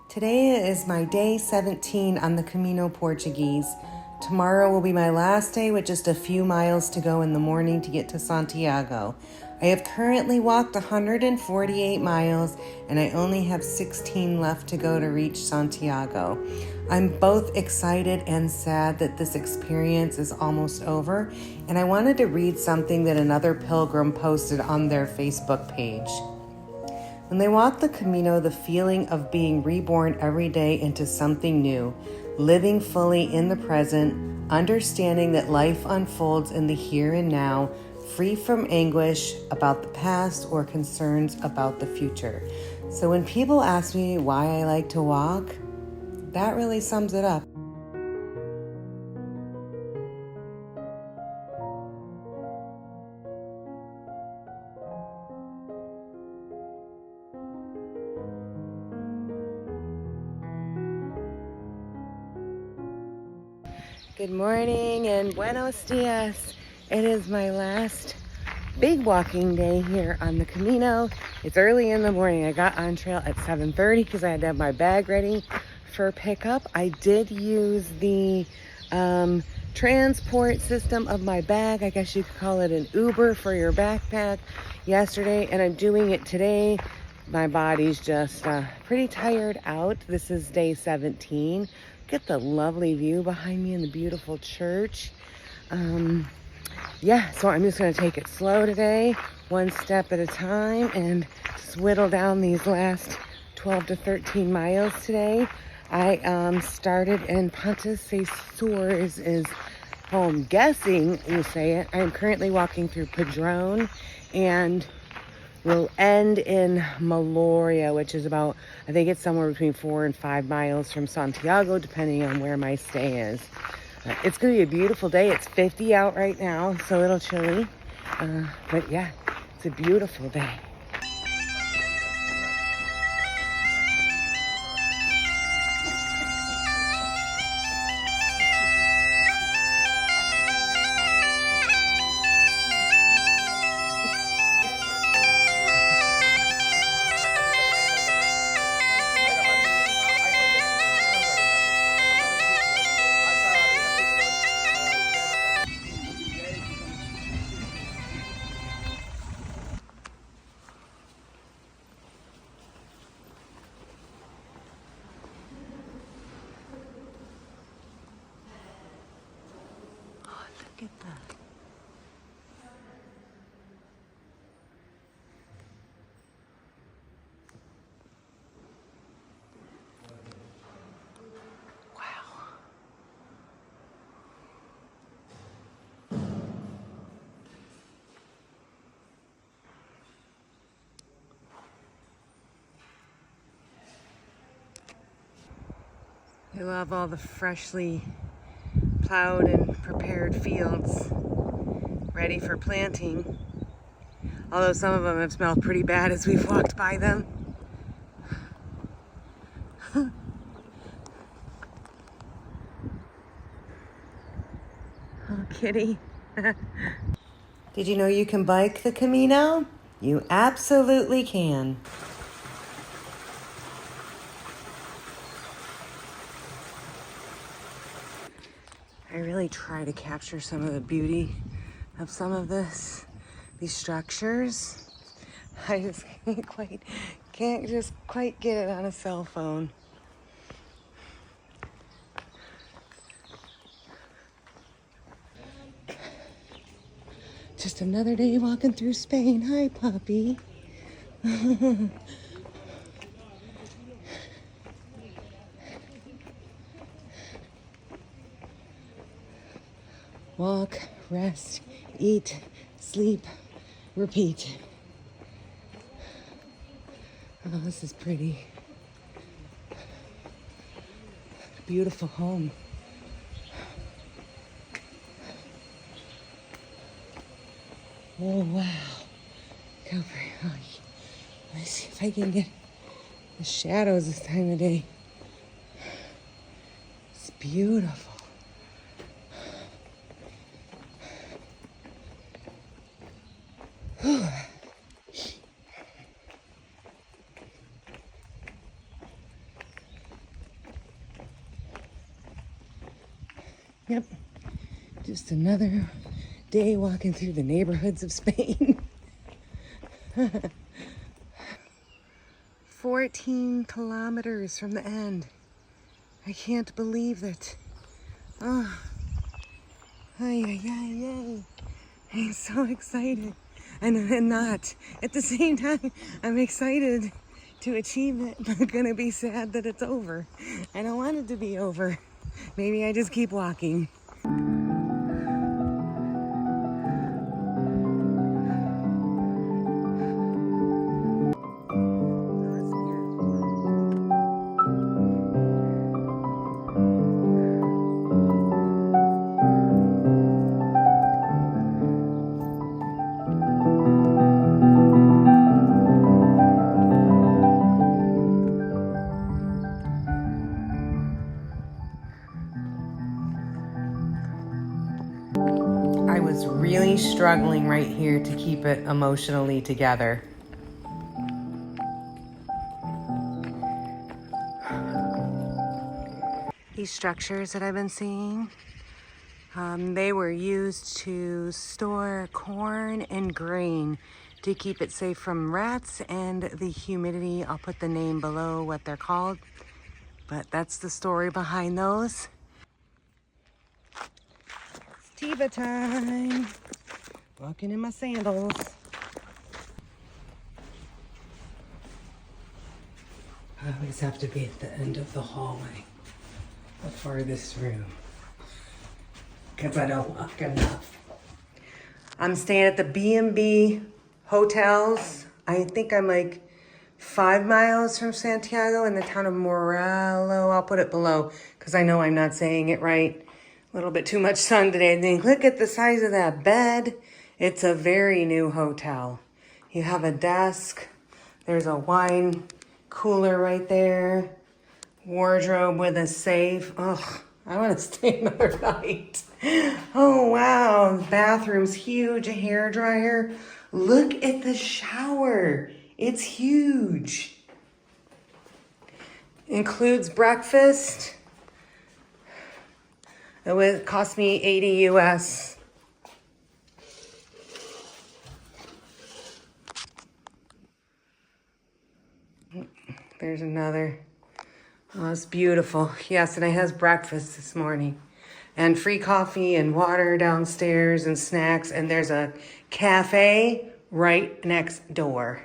Today is my day 17 on the Camino Portuguese. Tomorrow will be my last day with just a few miles to go in the morning to get to Santiago. I have currently walked 148 miles and I only have 16 left to go to reach Santiago. I'm both excited and sad that this experience is almost over, and I wanted to read something that another pilgrim posted on their Facebook page. When they walk the Camino, the feeling of being reborn every day into something new, living fully in the present, understanding that life unfolds in the here and now, free from anguish about the past or concerns about the future. So when people ask me why I like to walk, that really sums it up. Good morning and buenos dias. It is my last big walking day here on the Camino. It's early in the morning. I got on trail at 7:30 because I had to have my bag ready for pickup. I did use the transport system of my bag. I guess you could call it an Uber for your backpack yesterday, and I'm doing it today. My body's just pretty tired out. This is day 17. Look at the lovely view behind me in the beautiful church. Yeah, so I'm just going to take it slow today, one step at a time, and just whittle down these last 12 to 13 miles today. I started in Pontes Sur is how I'm guessing you say it. I'm currently walking through Padrón and will end in Meloria, which is about, I think it's somewhere between 4 and 5 miles from Santiago, depending on where my stay is. It's going to be a beautiful day. It's 50 out right now, so a little chilly. But yeah, it's a beautiful day. Look at that. Wow. I love all the freshly plowed and prepared fields ready for planting. Although some of them have smelled pretty bad as we've walked by them. Oh, kitty. Did you know you can bike the Camino? You absolutely can. I really try to capture some of the beauty of some of these structures. I just can't just quite get it on a cell phone. Just another day walking through Spain. Hi, puppy. Walk, rest, eat, sleep, repeat. Oh, this is pretty. Beautiful home. Oh, wow. Go for it. Let me see if I can get the shadows this time of day. It's beautiful. Whew. Yep, just another day walking through the neighborhoods of Spain. 14 kilometers from the end. I can't believe it. Oh, ay, ay, ay, ay. I'm so excited. And I'm not. At the same time, I'm excited to achieve it, but I'm gonna be sad that it's over. I don't want it to be over. Maybe I just keep walking. I was really struggling right here to keep it emotionally together. These structures that I've been seeing, they were used to store corn and grain to keep it safe from rats and the humidity. I'll put the name below what they're called, but that's the story behind those. Tiva time. Walking in my sandals. I always have to be at the end of the hallway, the farthest room, because I don't walk enough. I'm staying at the B&B hotels. I think I'm like 5 miles from Santiago in the town of Morello. I'll put it below because I know I'm not saying it right. A little bit too much sun today. And then look at the size of that bed. It's a very new hotel. You have a desk. There's a wine cooler right there. Wardrobe with a safe. Ugh, I want to stay another night. Oh, wow. Bathroom's huge. A hairdryer. Look at the shower. It's huge. Includes breakfast. It cost me 80 US. There's another. Oh, it's beautiful. Yes, and it has breakfast this morning. And free coffee and water downstairs and snacks. And there's a cafe right next door.